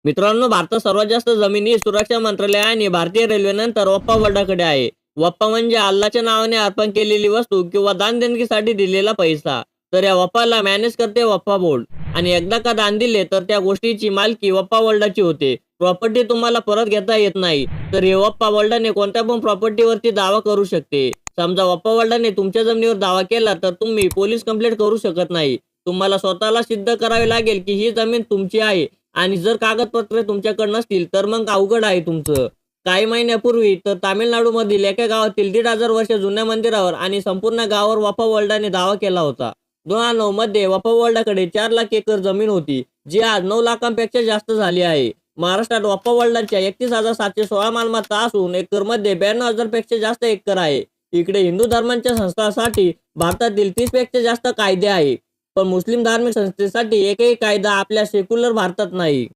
मित्रांनो, भारतात सर्वात जास्त जमिनी सुरक्षा मंत्रालय आणि भारतीय रेल्वेनंतर वप्पा बोर्डाकडे आहे. वप्पा म्हणजे अल्लाच्या नावाने अर्पण केलेली वस्तू किंवा दान देणगीसाठी दिलेला पैसा. तर या वप्पाला मॅनेज करते वप्पा बोर्ड आणि एकदा का दान दिले तर त्या गोष्टीची मालकी वप्पा बोर्डाची होते. प्रॉपर्टी तुम्हाला परत घेता येत नाही. तर हे वप्पा बोर्डाने कोणत्या पण प्रॉपर्टीवरती दावा करू शकते. समजा वप्पा बोर्डाने तुमच्या जमिनीवर दावा केला तर तुम्ही पोलीस कंप्लेंट करू शकत नाही. तुम्हाला स्वतःला सिद्ध करावे लागेल की ही जमीन तुमची आहे आणि जर कागदपत्रे तुमच्याकडे नसतील तर मग अवघड आहे तुमचं. काही महिन्यापूर्वी तर तामिळनाडूमधील एका गावातील 1,500 वर्ष जुन्या मंदिरावर आणि संपूर्ण गावावर वफा वर्ल्डाने दावा केला होता. 2009 मध्ये वफा वर्ल्डाकडे 4 लाख एकर जमीन होती, जी आज 9 लाखांपेक्षा जास्त झाली आहे. महाराष्ट्रात वफा वर्ल्डाच्या 31,716 मालमत्ता असून एकरमध्ये 92,000 पेक्षा जास्त एकर आहे. इकडे हिंदू धर्मांच्या संस्थांसाठी भारतातील 30 पेक्षा जास्त कायदे आहे. पण मुस्लिम धार्मिक संस्थेसाठी एकही कायदा आपल्या सेक्युलर भारतात नाही.